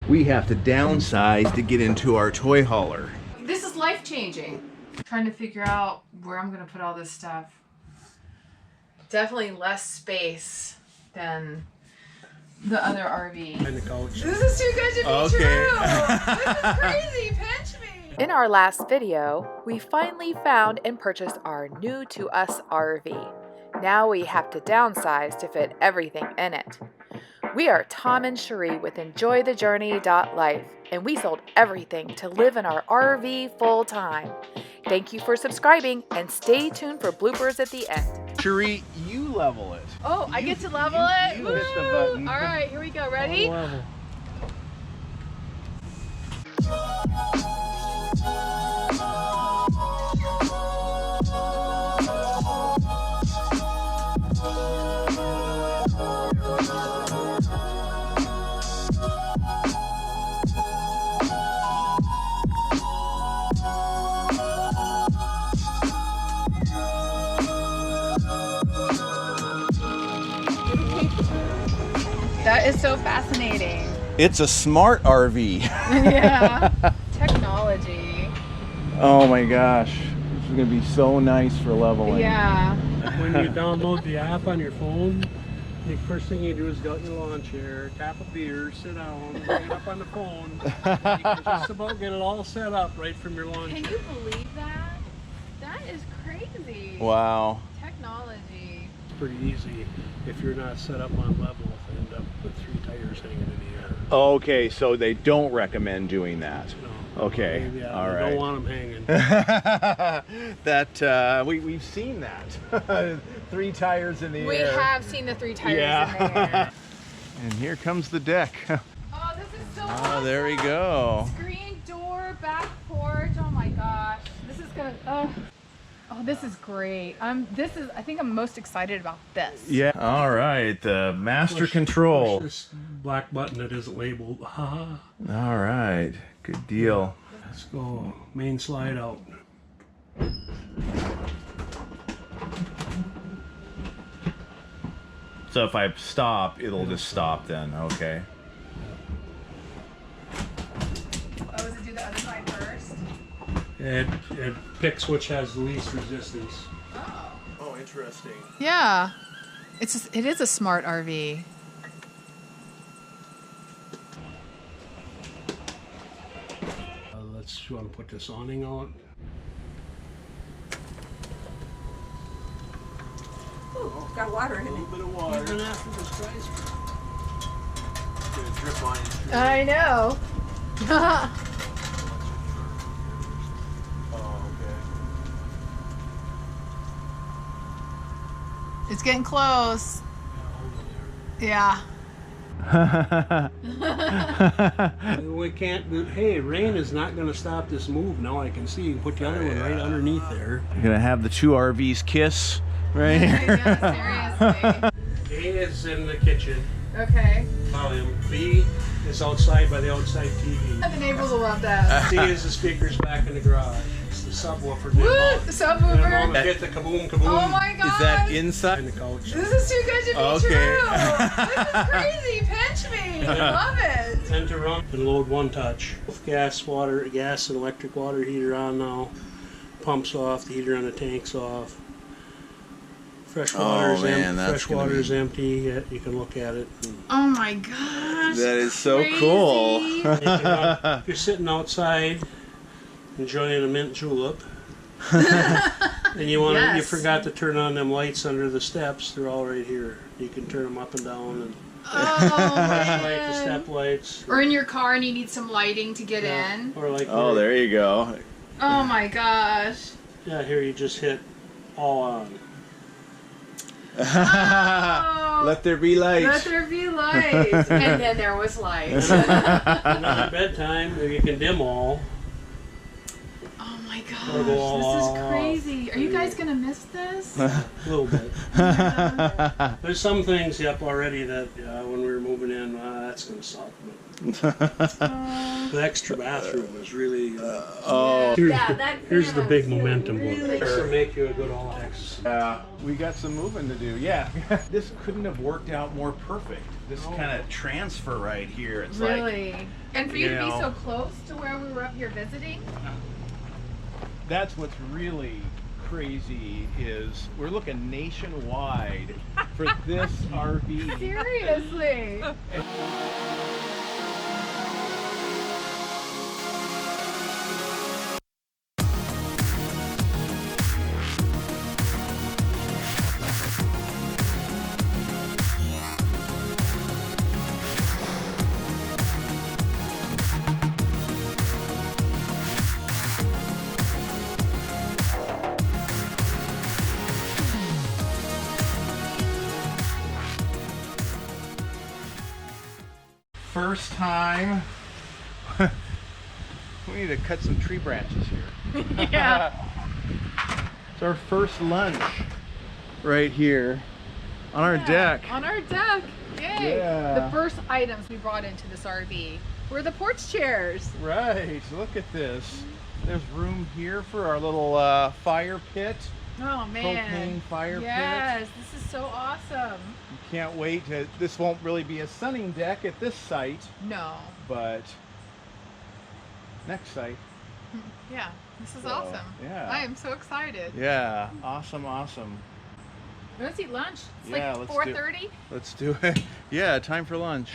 We have to downsize to get into our toy hauler. This is life-changing. Trying to figure out where I'm gonna put all this stuff. Definitely less space than the other RV. And the couch. This is too good to be true. This is crazy. Pinch me. In our last video, we finally found and purchased our new to us RV. Now we have to downsize to fit everything in it. We are Tom and Cherie with EnjoyTheJourney.Life, and we sold everything to live in our RV full time. Thank you for subscribing and stay tuned for bloopers at the end. Cherie, you level it. Oh, I get to level it? You hit the button. All right, here we go. Ready? Level. That is so fascinating. It's a smart RV. Yeah. Technology. Oh my gosh. This is gonna be so nice for leveling. Yeah. When you download the app on your phone, the first thing you do is go out in your lawn chair, tap a beer, sit down, bring it up on the phone. You can just about get it all set up right from your lawn chair. Can you believe that? That is crazy. Wow. Technology. It's pretty easy if you're not set up on level to end up with 3 tires hanging in the air. Okay, so they don't recommend doing that. No. Okay, Yeah, all you right. don't want them hanging. That we've seen that. 3 tires in the We air. have seen the 3 tires in the air. And here comes the deck. Oh, this is so awesome. There we go. Screen door, back porch. Oh my gosh. This is gonna, oh, this is great. I think I'm most excited about this. Yeah. All right, the master Push control. this black button that isn't labeled. All right, good deal. Let's go. Main slide out. So if I stop, it'll just stop then. Okay. Oh, does it do the other side first? It picks which has the least resistance. Oh. Oh, interesting. Yeah. It is a smart RV. You want to put this awning out? Ooh, got water in it. A little bit of water. Even after this dries. Gonna drip on you. I know. Oh, okay. It's getting close. Yeah. We can't do, hey, rain is not going to stop this move. Now I can see. You can put the other one right underneath there. You're gonna have the 2 RVs kiss right here. Yeah, seriously. A is in the kitchen. Okay. Volume. B is outside by the outside TV. The neighbors will love that. C is the speakers back in the garage. It's the subwoofer. Woo! The subwoofer. Get the kaboom kaboom. Oh my god. Is that inside? In the couch. This is too good to be Okay. true. This is crazy. Pinch me. I love it. And to run and load one touch. Gas and electric water heater on now. Pumps off. The heater on the tank's off. Fresh water is empty. Fresh water is empty. You can look at it. Oh my gosh. That is so crazy. cool. If you're sitting outside enjoying a mint julep, and you forgot to turn on them lights under the steps, they're all right here. You can turn them up and down and flashlight, the step lights. Or in your car and you need some lighting to get in. Or like There you go. Oh my gosh. Yeah, here you just hit all on. Oh. Let there be light. Let there be light. And then there was light. And at bedtime, you can dim all. Oh my gosh, Or go all this is off. crazy. Are you guys gonna miss this? A little bit. Yeah. There's some things up already that when we were moving in, that's going to suck. But the extra bathroom is really. Here's the big momentum one. This will make you a good all-ex. We got some moving to do. Yeah, this couldn't have worked out more perfect. this kind of transfer right here. It's Really? like, And for you to be know. so close to where we were up here visiting? that's what's really crazy is we're looking nationwide for this RV. Seriously? First time. We need to cut some tree branches here. Yeah. It's our first lunch right here on our deck. On our deck. Yay. Yeah. The first items we brought into this RV were the porch chairs. Right, look at this. There's room here for our little fire pit. Oh man. Propane fire pit. Yes, this is so awesome. You can't wait. This won't really be a sunning deck at this site, No. but next site. Yeah, this is So, awesome. yeah. I am so excited. Yeah, awesome, awesome. Let's eat lunch. It's Yeah, like let's do- 4:30. Let's do it. Yeah, time for lunch.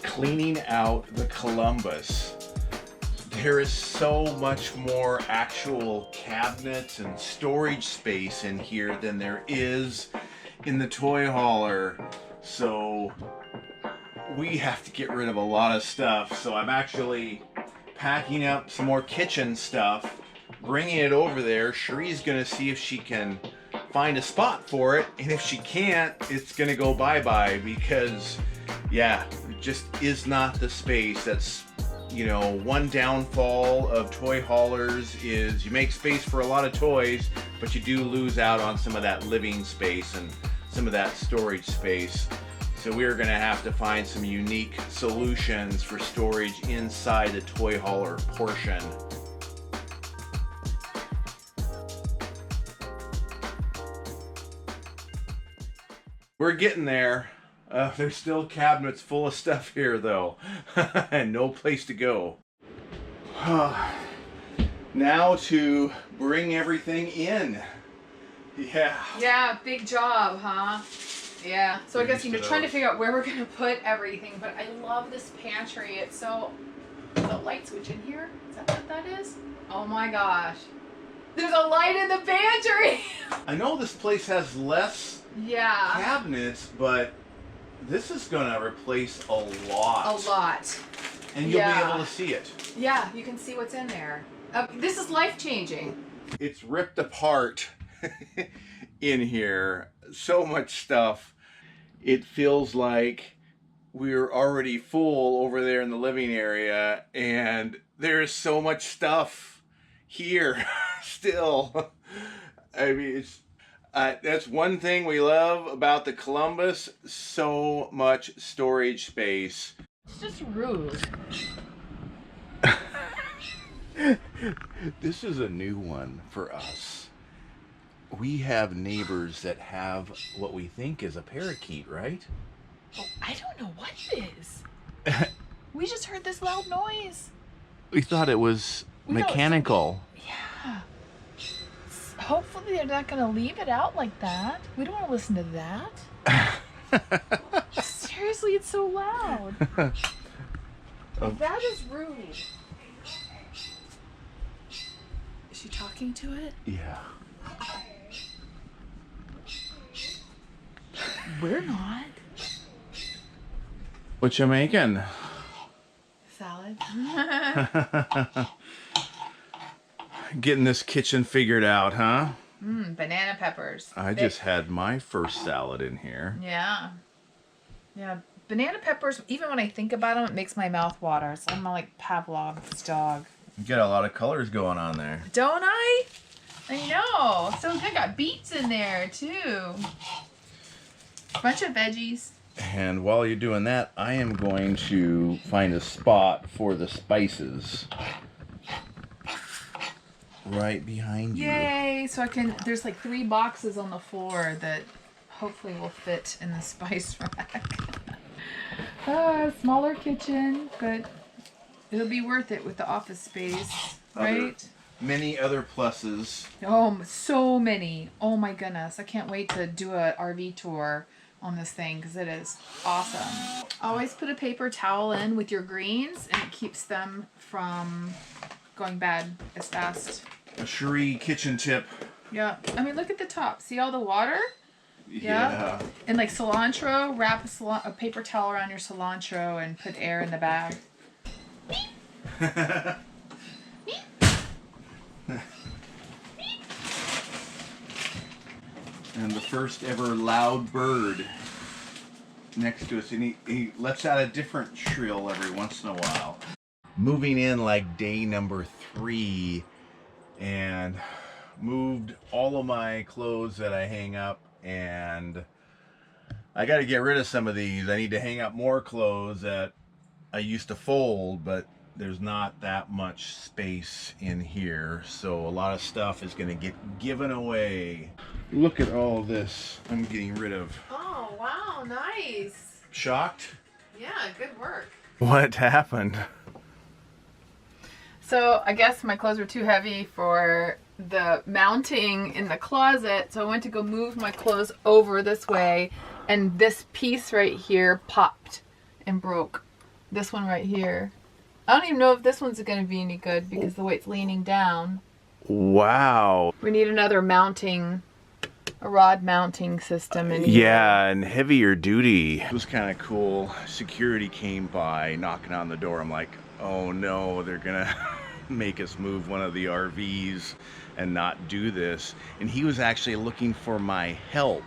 Cleaning out the Columbus. There is so much more actual cabinets and storage space in here than there is in the toy hauler. So we have to get rid of a lot of stuff. So I'm actually packing up some more kitchen stuff, bringing it over there. Cherie's gonna see if she can find a spot for it, and if she can't, it's gonna go bye-bye because yeah, it just is not the space. That's, you know, one downfall of toy haulers is you make space for a lot of toys, but you do lose out on some of that living space and some of that storage space. So we're going to have to find some unique solutions for storage inside the toy hauler portion. We're getting there. There's still cabinets full of stuff here though, and no place to go. Now to bring everything in. Yeah. Yeah, big job, huh? Yeah. So I guess Used to trying to those. figure out where we're gonna put everything, but I love this pantry. It's so. The light switch in here? Is that what that is? Oh my gosh. There's a light in the pantry. I know this place has less Yeah. cabinets, but this is gonna replace a lot. A lot. And you'll Yeah. be able to see it. Yeah, you can see what's in there. This is life changing. It's ripped apart in here. So much stuff. It feels like we're already full over there in the living area, and there's so much stuff here still. I mean, it's that's one thing we love about the Columbus. So much storage space. It's just rude. This is a new one for us. We have neighbors that have what we think is a parakeet, right? Oh, I don't know what it is. We just heard this loud noise. We thought it was We thought it was mechanical. Yeah. Hopefully they're not going to leave it out like that. We don't want to listen to that. Seriously, it's so loud. Oh. That is rude. talking to it? Yeah. We're not. What you making? Salad. Getting this kitchen figured out, huh? Banana peppers. I just had my first salad in here. Yeah. Yeah. Banana peppers, even when I think about them, it makes my mouth water. So I'm like Pavlov's dog. You got a lot of colors going on there. Don't I? I know. So good. Got beets in there, too. Bunch of veggies. And while you're doing that, I am going to find a spot for the spices. Right behind you. Yay! So I can, there's like 3 boxes on the floor that hopefully will fit in the spice rack. Smaller kitchen, but it'll be worth it with the office space, right? Many other pluses. Oh, so many. Oh my goodness. I can't wait to do a RV tour on this thing because it is awesome. Always put a paper towel in with your greens and it keeps them from going bad as fast. A Cherie kitchen tip. Yeah. I mean, look at the top. See all the water? Yeah. And like cilantro, wrap a paper towel around your cilantro and put air in the bag. And the first ever loud bird next to us, and he lets out a different shrill every once in a while. Moving in like day number 3, and moved all of my clothes that I hang up, and I got to get rid of some of these. I need to hang up more clothes that I used to fold, but there's not that much space in here, so a lot of stuff is going to get given away. Look at all this I'm getting rid of. Oh, wow. Nice. Shocked? Yeah, good work. What happened? So I guess my clothes were too heavy for the mounting in the closet, so I went to go move my clothes over this way, and this piece right here popped and broke. This one right here. I don't even know if this one's going to be any good because the weight's leaning down. Wow. We need another mounting, a rod mounting system in here. Yeah, and heavier duty. It was kind of cool. Security came by knocking on the door. I'm like, oh no, they're gonna make us move one of the RVs and not do this. And he was actually looking for my help.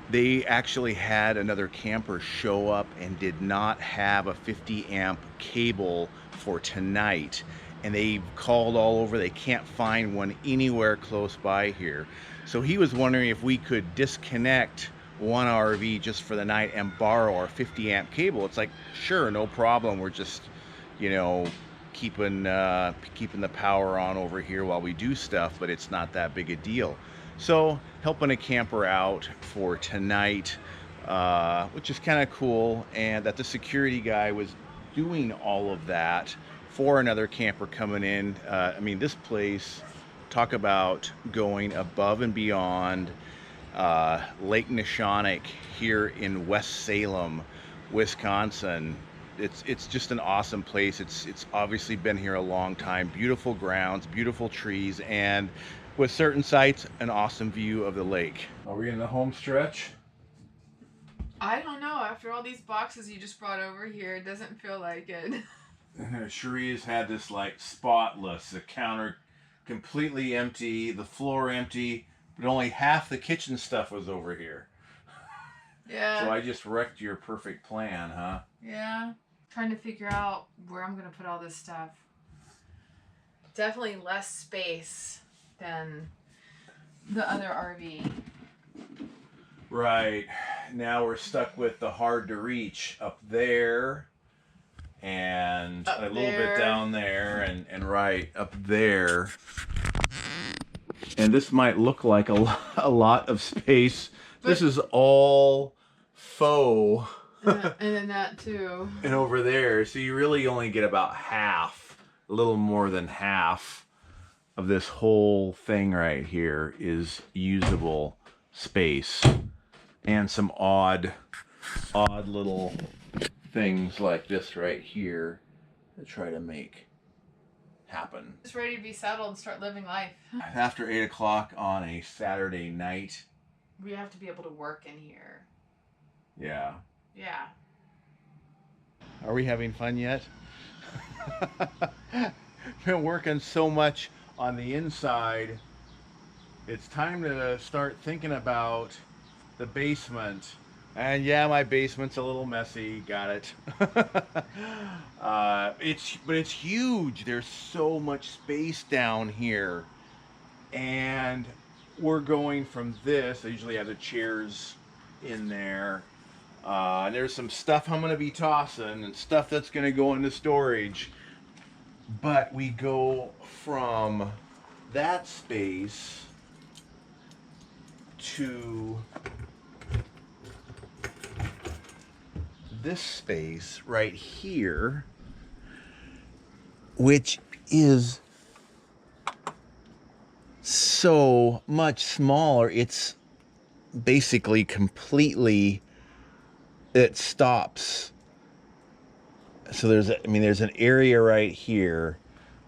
They actually had another camper show up and did not have a 50 amp cable for tonight. And they called all over. They can't find one anywhere close by here. So he was wondering if we could disconnect one RV just for the night and borrow our 50 amp cable. It's like, sure, no problem. We're just, you know, keeping the power on over here while we do stuff, but it's not that big a deal. So helping a camper out for tonight, which is kind of cool, and that the security guy was doing all of that for another camper coming in. I mean, this place, talk about going above and beyond. Lake Neshonoc here in West Salem, Wisconsin. It's just an awesome place. It's obviously been here a long time. Beautiful grounds, beautiful trees, and with certain sites, an awesome view of the lake. Are we in the home stretch? I don't know. After all these boxes you just brought over here, it doesn't feel like it. CHERI'S had this like spotless, the counter completely empty, the floor empty, but only half the kitchen stuff was over here. Yeah. So I just wrecked your perfect plan, huh? Yeah. Trying to figure out where I'm going to put all this stuff. Definitely less space than the other RV. Right. Now we're stuck with the hard to reach up there and up a little there. bit down there and right up there. And this might look like a lot of space. But this is all faux. And then that too. And over there, so you really only get about half, a little more than half of this whole thing right here is usable space. And some odd little things like this right here to try to make happen. Just ready to be settled and start living life. After 8 o'clock on a Saturday night. We have to be able to work in here. Yeah. Yeah. Are we having fun yet? Been working so much on the inside. It's time to start thinking about the basement. And yeah, my basement's a little messy. Got it. But it's huge. There's so much space down here, and we're going from this. I usually have the chairs in there. And there's some stuff I'm going to be tossing and stuff that's going to go into storage. But we go from that space to this space right here, which is so much smaller. It's basically completely, it stops. So there's an area right here.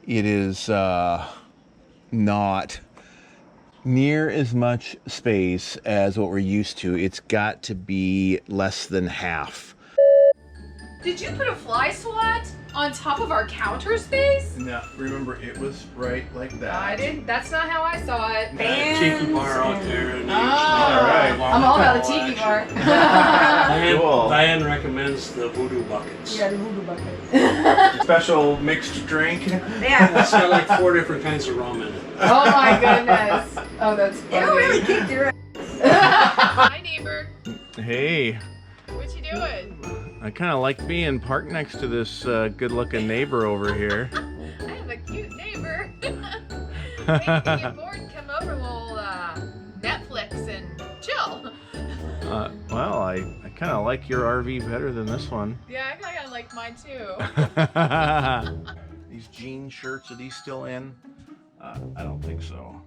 It is not near as much space as what we're used to. It's got to be less than half. Did you put a fly swat on top of our counter space? No, remember, it was right like that. I didn't. That's not how I saw it. Tiki bar out there. And Alright. I'm all about the tiki bar. Cool. Diane recommends the voodoo buckets. Yeah, the voodoo bucket. Special mixed drink. Yeah. It's got like 4 different kinds of rum in it. Oh my goodness. Oh, that's funny. You really kicked your ass. Hi, neighbor. Hey, What you doing? I kind of like being parked next to this good-looking neighbor over here. I have a cute neighbor. Hey, if you're bored, come over. We'll Netflix and chill. Well, I kind of like your RV better than this one. Yeah, I kind of like mine too. These jean shirts, are these still in? I don't think so.